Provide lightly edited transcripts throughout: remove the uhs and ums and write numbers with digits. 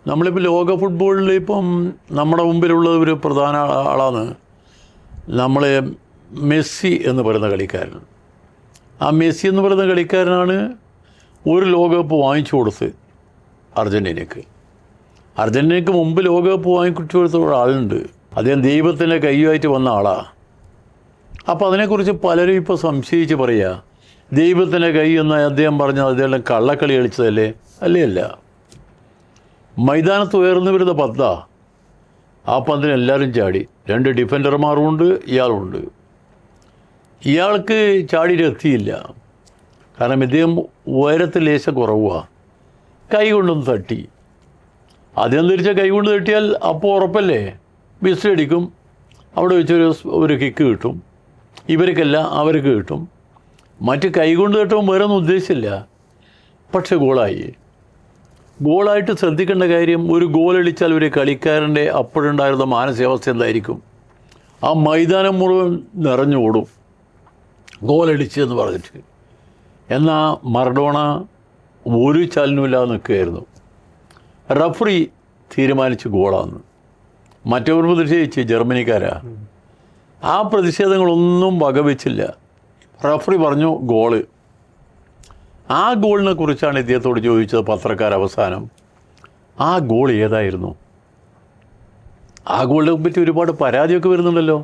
നമ്മളിപ്പോൾ ലോക ഫുട്ബോളിൽ ഇപ്പം നമ്മുടെ മുമ്പിലുള്ള ഒരു പ്രധാന ആളാണ് നമ്മൾ മെസ്സി എന്ന് പറയുന്ന കളിക്കാരൻ. ആ മെസ്സി എന്ന് പറയുന്ന കളിക്കാരനാണ് ഒരു ലോകകപ്പ് വാങ്ങിച്ചു കൊടുത്ത് അർജൻറ്റീനയ്ക്ക്. അർജൻറ്റീനയ്ക്ക് മുമ്പ് ലോകകപ്പ് വാങ്ങിച്ചു കൊടുത്ത ഒരാളുണ്ട്. അദ്ദേഹം ദൈവത്തിൻ്റെ കൈയുമായിട്ട് വന്ന ആളാണ്. അപ്പോൾ അതിനെക്കുറിച്ച് പലരും ഇപ്പോൾ സംശയിച്ച് പറയുക, ദൈവത്തിൻ്റെ കൈ എന്ന് അദ്ദേഹം പറഞ്ഞത് അദ്ദേഹം കള്ളക്കളി കളിച്ചതല്ലേ? അല്ല. മൈതാനത്ത് ഉയർന്നു വരുന്ന പന്താ. ആ പന്തിന് എല്ലാവരും ചാടി. 2 ഡിഫൻഡർമാരുമുണ്ട്, ഇയാളുണ്ട്. ഇയാൾക്ക് ചാടിയിട്ട് എത്തിയില്ല. കാരണം ഇദ്ദേഹം ഉയരത്തിൽ ലേശം കുറവാണ്. കൈ കൊണ്ടൊന്ന് തട്ടി. അദ്ദേഹം തിരിച്ച കൈ കൊണ്ട് തട്ടിയാൽ അപ്പോൾ ഉറപ്പല്ലേ, വിസിൽ അടിക്കും. അവിടെ വെച്ചൊരു കിക്ക് കിട്ടും. ഇവർക്കല്ല, അവർക്ക് കിട്ടും. മറ്റ് കൈ കൊണ്ട് തട്ടുമ്പോൾ വേറെ ഒന്നും ഉദ്ദേശിച്ചില്ല. പക്ഷെ ഗോളായിട്ട് ശ്രദ്ധിക്കേണ്ട കാര്യം, ഒരു ഗോളടിച്ചാൽ ഒരു കളിക്കാരൻ്റെ അപ്പോഴുണ്ടായിരുന്ന മാനസികാവസ്ഥ എന്തായിരിക്കും? ആ മൈതാനം മുഴുവൻ നിറഞ്ഞോടും ഗോളടിച്ച് എന്ന് പറഞ്ഞിട്ട്. എന്നാൽ മറഡോണ ഒരു ചലനമില്ലാതെ നിൽക്കുകയായിരുന്നു. റഫറി തീരുമാനിച്ച് ഗോളാന്ന്. മറ്റവർ പ്രതിഷേധിച്ച്, ജർമ്മനിക്കാരാ. ആ പ്രതിഷേധങ്ങളൊന്നും വകവെച്ചില്ല. റഫറി പറഞ്ഞു ഗോള്. ആ ഗോളിനെ കുറിച്ചാണ് ഇദ്ദേഹത്തോട് ചോദിച്ചത് പത്രക്കാർ അവസാനം. ആ ഗോൾ ഏതായിരുന്നു? ആ ഗോളിനെ പറ്റി ഒരുപാട് പരാതിയൊക്കെ വരുന്നുണ്ടല്ലോ.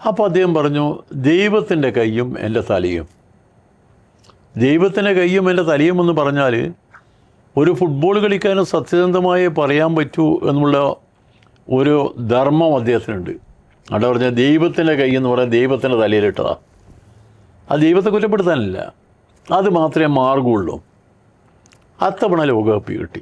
അപ്പോൾ അദ്ദേഹം പറഞ്ഞു, ദൈവത്തിൻ്റെ കൈയും എൻ്റെ തലയും. ദൈവത്തിൻ്റെ കൈയും എൻ്റെ തലയും എന്ന് പറഞ്ഞാൽ ഒരു ഫുട്ബോൾ കളിക്കാനും സത്യസന്ധമായി പറയാൻ പറ്റൂ എന്നുള്ള ഒരു ധർമ്മം അദ്ദേഹത്തിനുണ്ട്. അവിടെ പറഞ്ഞാൽ ദൈവത്തിൻ്റെ കൈ എന്ന് പറയാൻ ദൈവത്തിൻ്റെ തലയിലിട്ടതാണ്. ആ ദൈവത്തെ കുറ്റപ്പെടുത്താനില്ല, അത് മാത്രമേ മാർഗമുള്ളൂ. അത്തവണ ലോകകപ്പ് കിട്ടി.